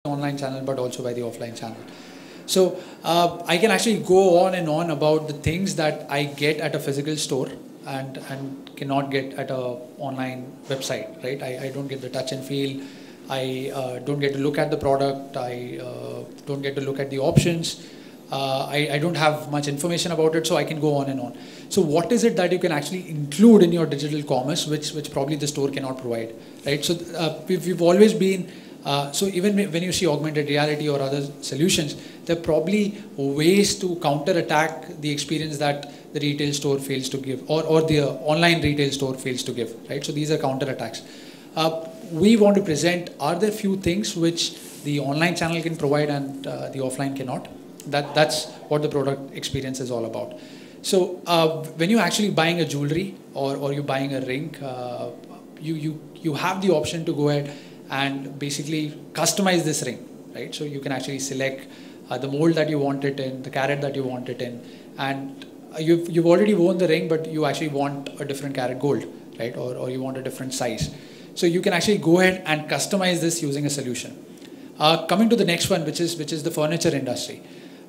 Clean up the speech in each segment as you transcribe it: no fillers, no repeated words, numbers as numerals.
online channel, but also by the offline channel. So I can actually go on and on about the things that I get at a physical store and cannot get at a online website, right? I don't get the touch and feel. I don't get to look at the product. I don't get to look at the options. I don't have much information about it, so I can go on and on. So what is it that you can actually include in your digital commerce, which probably the store cannot provide, right? So we've always been, so even when you see augmented reality or other solutions, there are probably ways to counter-attack the experience that the retail store fails to give, or the online retail store fails to give, right? So these are counter-attacks. We want to present, are there few things which the online channel can provide and the offline cannot? That's what the product experience is all about. So when you're actually buying a jewelry or you're buying a ring, you have the option to go ahead and basically customize this ring, right? So you can actually select the mold that you want it in, the carat that you want it in, and you've already worn the ring, but you actually want a different carat gold, right? Or you want a different size. So you can actually go ahead and customize this using a solution. Coming to the next one, which is the furniture industry.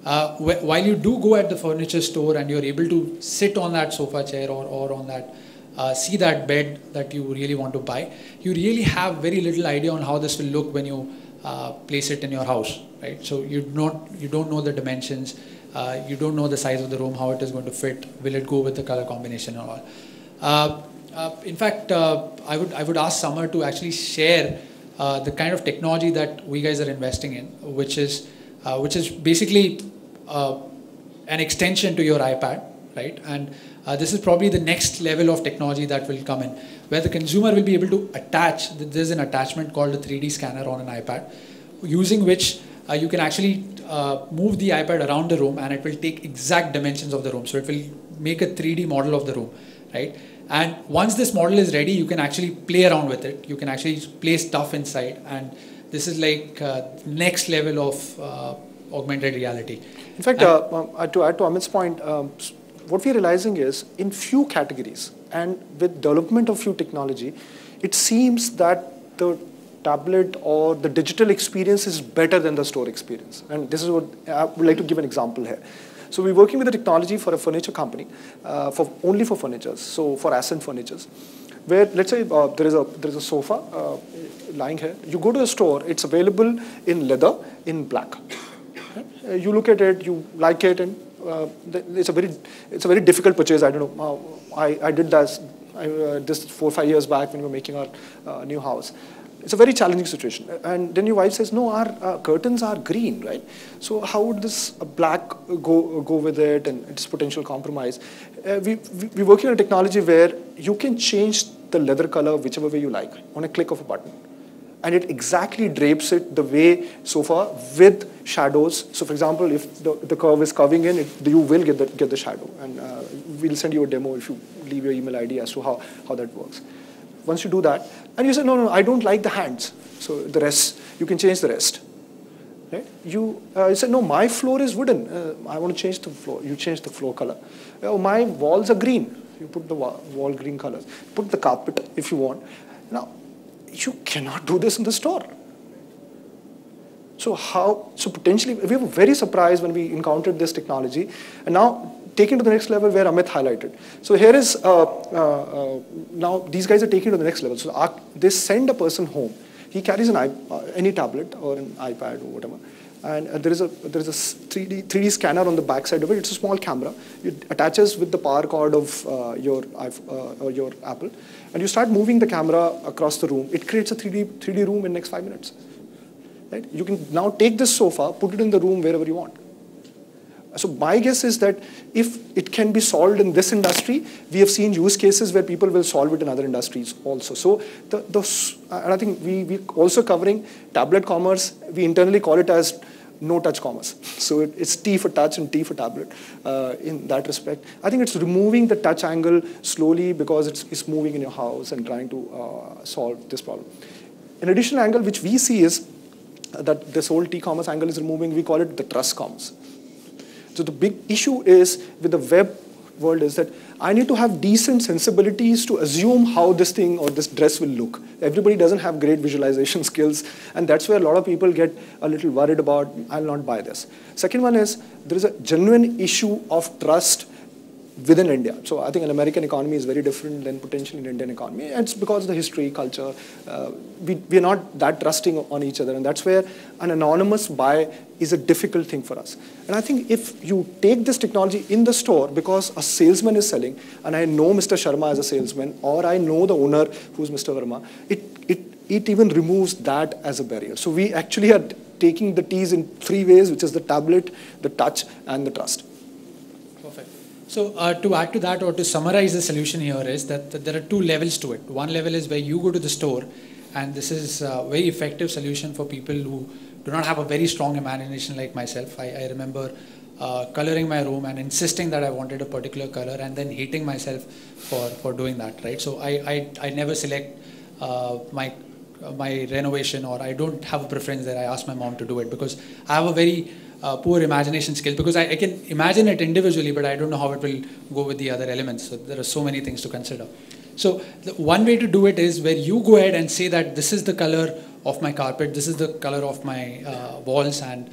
While you do go at the furniture store and you're able to sit on that sofa chair or on that, see that bed that you really want to buy, you really have very little idea on how this will look when you place it in your house, right? So you don't know the dimensions, you don't know the size of the room, how it is going to fit, will it go with the color combination or all. In fact, I would ask Samar to actually share the kind of technology that we guys are investing in, which is basically an extension to your iPad, right? And this is probably the next level of technology that will come in, where the consumer will be able to attach. There's an attachment called a 3D scanner on an iPad, using which you can actually move the iPad around the room, and it will take exact dimensions of the room. So it will make a 3D model of the room, right? And once this model is ready, you can actually play around with it. You can actually place stuff inside, and this is like next level of augmented reality. In fact, to add to Amit's point, what we're realizing is in few categories and with development of few technology, it seems that the tablet or the digital experience is better than the store experience. And this is what I would like to give an example here. So we're working with a technology for a furniture company, only for furniture, so for Ascent Furnitures, where let's say there is a sofa lying here. You go to a store, it's available in leather, in black. Okay? You look at it, you like it, and it's a very difficult purchase. I don't know. I did this 4 or 5 years back when we were making our new house. It's a very challenging situation. And then your wife says, no, our curtains are green, right? So how would this black go with it, and its potential compromise? We're working on a technology where you can change the leather color whichever way you like on a click of a button. And it exactly drapes it the way sofa with shadows. So for example, if the curve is curving in, you will get the shadow. And we'll send you a demo if you leave your email ID as to how that works. Once you do that, and you say, no, I don't like the hands. So the rest, you can change the rest. Right? You say, no, my floor is wooden. I want to change the floor. You change the floor color. My walls are green. You put the wall green colors. Put the carpet if you want. Now, you cannot do this in the store. So potentially, we were very surprised when we encountered this technology. And now, taken to the next level where Amit highlighted. So here is, now these guys are taking to the next level. So they send a person home. He carries any tablet or an iPad or whatever. And there is a 3D scanner on the back side of it. It's a small camera. It attaches with the power cord of your Apple. And you start moving the camera across the room. It creates a 3D room in the next 5 minutes. Right? You can now take this sofa, put it in the room wherever you want. So my guess is that if it can be solved in this industry, we have seen use cases where people will solve it in other industries also. So and I think we're also covering tablet commerce. We internally call it as no-touch commerce. So it's T for touch and T for tablet in that respect. I think it's removing the touch angle slowly because it's moving in your house and trying to solve this problem. An additional angle which we see is that this whole T-commerce angle is removing, we call it the trust commerce. So the big issue is with the web world is that I need to have decent sensibilities to assume how this thing or this dress will look. Everybody doesn't have great visualization skills, and that's where a lot of people get a little worried about, I'll not buy this. Second one is, there is a genuine issue of trust within India. So I think an American economy is very different than potentially an Indian economy. And it's because of the history, culture. We are not that trusting on each other. And that's where an anonymous buy is a difficult thing for us. And I think if you take this technology in the store because a salesman is selling, and I know Mr. Sharma as a salesman, or I know the owner who's Mr. Verma, it even removes that as a barrier. So we actually are taking the T's in 3 ways, which is the tablet, the touch, and the trust. Perfect. So to add to that, or to summarize the solution here, is that there are 2 levels to it. One level is where you go to the store, and this is a very effective solution for people who do not have a very strong imagination like myself. I remember coloring my room and insisting that I wanted a particular color, and then hating myself for doing that, right? So I never select my renovation, or I don't have a preference there. I ask my mom to do it because I have a very poor imagination skill, because I can imagine it individually, but I don't know how it will go with the other elements. So there are so many things to consider. So the one way to do it is where you go ahead and say that this is the color of my carpet, this is the color of my walls, and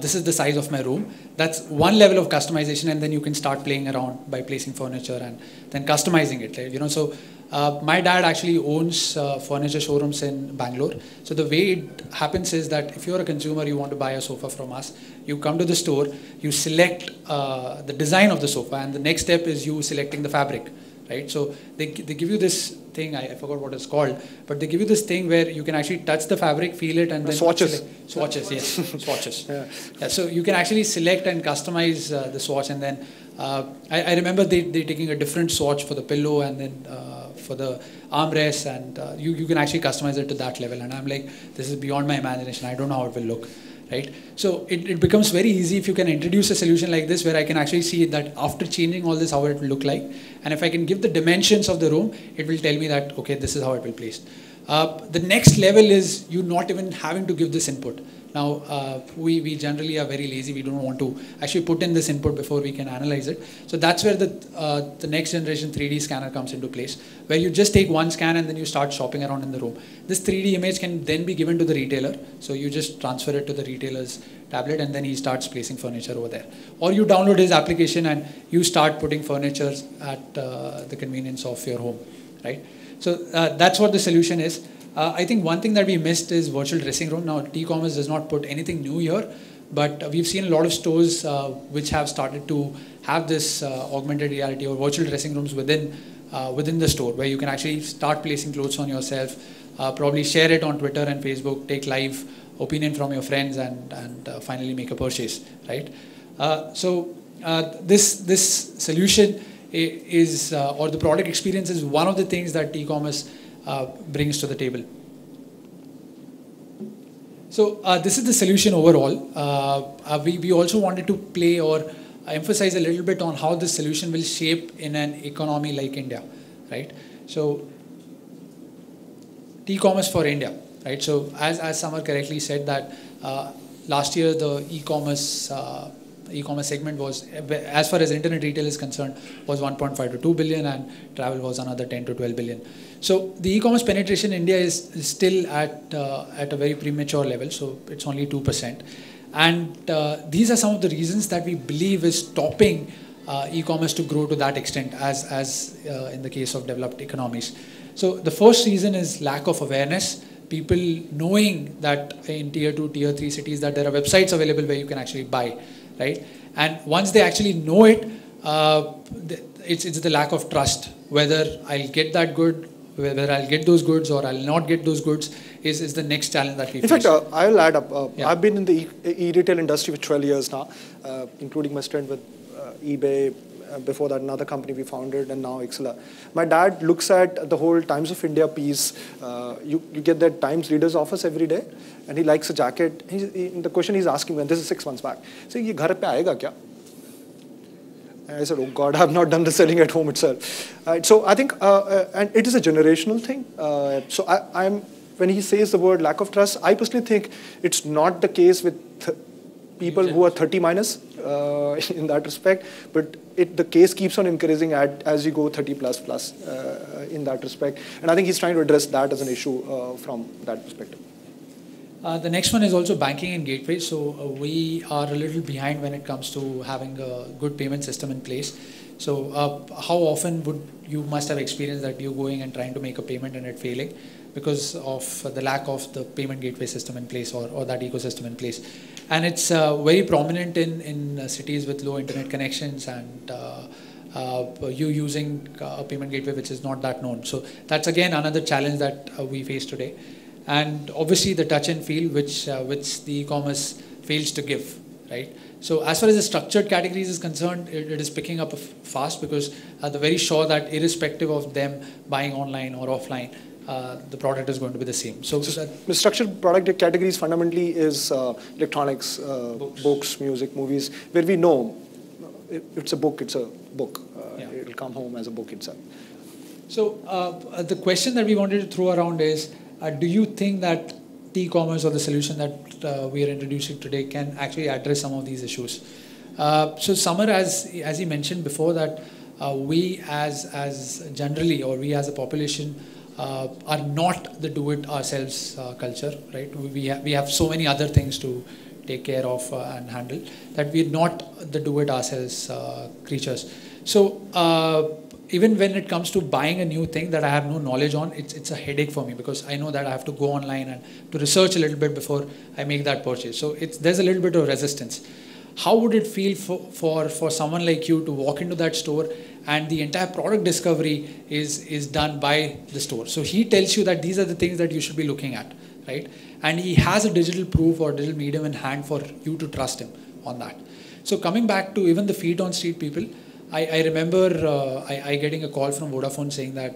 this is the size of my room. That's one level of customization, and then you can start playing around by placing furniture and then customizing it. Right? You know, so my dad actually owns furniture showrooms in Bangalore. So the way it happens is that if you're a consumer, you want to buy a sofa from us, you come to the store, you select the design of the sofa, and the next step is you selecting the fabric. Right? So they give you this thing, I forgot what it's called, but they give you this thing where you can actually touch the fabric, feel it, and then swatches. Swatches, yes, swatches. Yeah. Yeah, so you can actually select and customize the swatch, and then I remember they taking a different swatch for the pillow, and then for the armrest, and you can actually customize it to that level. And I'm like, this is beyond my imagination. I don't know how it will look. Right? So it becomes very easy if you can introduce a solution like this, where I can actually see that after changing all this, how it will look like. And if I can give the dimensions of the room, it will tell me that, okay, this is how it will place. The next level is you not even having to give this input. Now, we generally are very lazy. We don't want to actually put in this input before we can analyze it. So that's where the next generation 3D scanner comes into place, where you just take one scan and then you start shopping around in the room. This 3D image can then be given to the retailer. So you just transfer it to the retailer's tablet, and then he starts placing furniture over there. Or you download his application and you start putting furniture at the convenience of your home, right? So that's what the solution is. I think one thing that we missed is virtual dressing room. Now, T-commerce does not put anything new here, but we've seen a lot of stores which have started to have this augmented reality or virtual dressing rooms within the store, where you can actually start placing clothes on yourself, probably share it on Twitter and Facebook, take live opinion from your friends, and finally make a purchase, right? This solution is, or the product experience is one of the things that T-commerce brings to the table. So this is the solution overall. We also wanted to play or emphasize a little bit on how this solution will shape in an economy like India, right? So T-commerce for India, right? So as Samar correctly said that last year the e-commerce segment was, as far as internet retail is concerned, was 1.5 to 2 billion, and travel was another 10 to 12 billion. So the e-commerce penetration in India is still at a very premature level, so it's only 2%. And these are some of the reasons that we believe is stopping e-commerce to grow to that extent, as in the case of developed economies. So the first reason is lack of awareness. People knowing that in tier 2, tier 3 cities that there are websites available where you can actually buy, right? And once they actually know it, it's the lack of trust. Whether I'll get that good, whether I'll get those goods or I'll not get those goods is the next challenge that we face. In fact, I'll add up. Yeah. I've been in the e-retail industry for 12 years now, including my stint with eBay. Before that, another company we founded, and now Ixala. My dad looks at the whole Times of India piece. You get that Times Reader's Office every day, and he likes a jacket. The question he's asking me, and this is 6 months back, so ye ghar pe aayega kya? And I said, oh God, I've not done the selling at home itself. So I think, and it is a generational thing. So when he says the word lack of trust, I personally think it's not the case with people who are 30 minus in that respect, but the case keeps on increasing as you go 30 plus in that respect. And I think he's trying to address that as an issue from that perspective. The next one is also banking and gateway. So we are a little behind when it comes to having a good payment system in place. So how often you must have experienced that you're going and trying to make a payment and it failing because of the lack of the payment gateway system in place or that ecosystem in place. And it's very prominent in cities with low internet connections and you using a payment gateway which is not that known. So that's again another challenge that we face today. And obviously the touch and feel which the e-commerce fails to give, right? So as far as the structured categories is concerned, it is picking up fast because they're very sure that irrespective of them buying online or offline, the product is going to be the same. So the structured product categories fundamentally is electronics, books, music, movies, where we know it's a book. It'll come home as a book itself. So the question that we wanted to throw around is, do you think that e-commerce or the solution that we are introducing today can actually address some of these issues? So Samar, as he mentioned before, that we as generally, or we as a population are not the do-it-ourselves culture, right? We have so many other things to take care of and handle that we're not the do-it-ourselves creatures. So even when it comes to buying a new thing that I have no knowledge on, it's a headache for me because I know that I have to go online and to research a little bit before I make that purchase. So there's a little bit of resistance. How would it feel for someone like you to walk into that store and the entire product discovery is done by the store? So he tells you that these are the things that you should be looking at, right? And he has a digital proof or digital medium in hand for you to trust him on that. So coming back to even the feet on street people, I remember I getting a call from Vodafone saying that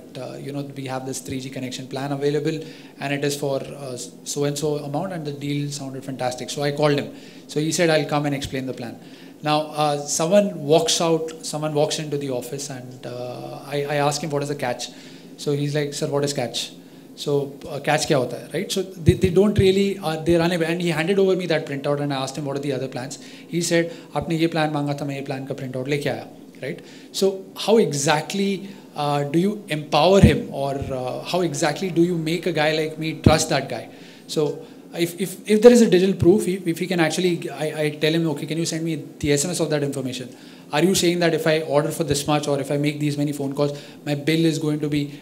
we have this 3G connection plan available and it is for so and so amount, and the deal sounded fantastic. So I called him. So he said, I'll come and explain the plan. Now someone walks into the office and I asked him what is the catch. So he's like, sir, what is catch? So catch kya hota hai, right? So they don't really, they're unable. And he handed over me that printout and I asked him what are the other plans. He said, aapne ye plan manga tha, main ye plan ka printout leke aaya. Right? So how exactly do you empower him, or how exactly do you make a guy like me trust that guy? So if there is a digital proof, if he can actually, I tell him, okay, can you send me the SMS of that information? Are you saying that if I order for this much or if I make these many phone calls, my bill is going to be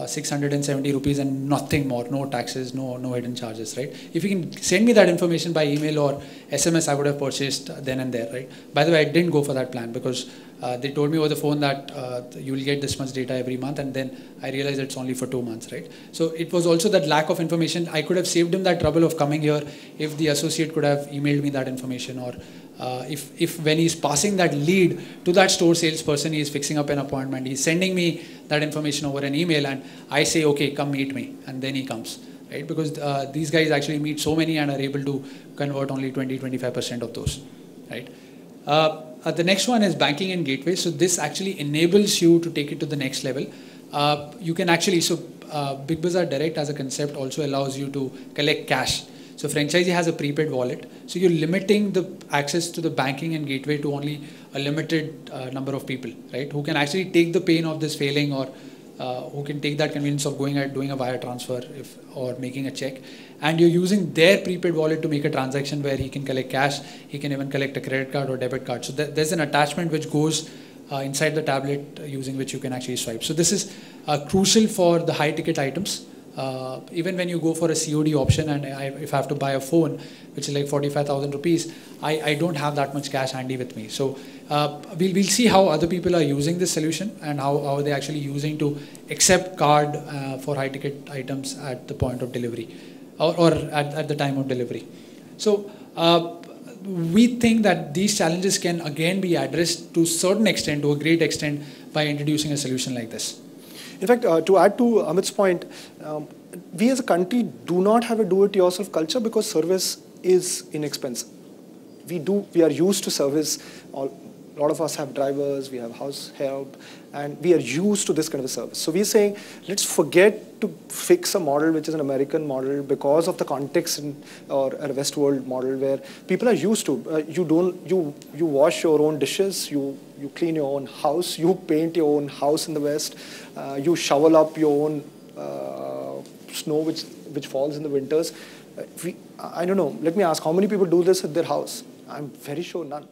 670 rupees and nothing more, no taxes, no hidden charges, right? If you can send me that information by email or SMS, I would have purchased then and there, right? By the way, I didn't go for that plan because they told me over the phone that you will get this much data every month, and then I realized it's only for 2 months, right? So it was also that lack of information. I could have saved him that trouble of coming here if the associate could have emailed me that information, or if when he's passing that lead to that store salesperson, he's fixing up an appointment, he's sending me that information over an email and I say, okay, come meet me, and then he comes, right? Because these guys actually meet so many and are able to convert only 20-25% of those, right? The next one is banking and gateway. So this actually enables you to take it to the next level. You can actually, Big Bazaar Direct as a concept also allows you to collect cash. So franchisee has a prepaid wallet. So you're limiting the access to the banking and gateway to only a limited number of people, right? Who can actually take the pain of this failing, or who can take that convenience of going and doing a wire transfer or making a check. And you're using their prepaid wallet to make a transaction where he can collect cash. He can even collect a credit card or debit card. So there's an attachment which goes inside the tablet using which you can actually swipe. So this is crucial for the high ticket items. Even when you go for a COD option, and if I have to buy a phone which is like 45,000 rupees, I don't have that much cash handy with me. So we'll see how other people are using this solution and how they're actually using to accept card for high ticket items at the point of delivery or at the time of delivery. So we think that these challenges can again be addressed to a certain extent, to a great extent, by introducing a solution like this. In fact, to add to Amit's point, we as a country do not have a do-it-yourself culture because service is inexpensive. We are used to service A lot of us have drivers, we have house help, and we are used to this kind of a service. So we're saying, let's forget to fix a model which is an American model because of the context or a West world model where people are used to. You wash your own dishes, you clean your own house, you paint your own house in the West, you shovel up your own snow which falls in the winters. I don't know. Let me ask, how many people do this at their house? I'm very sure none.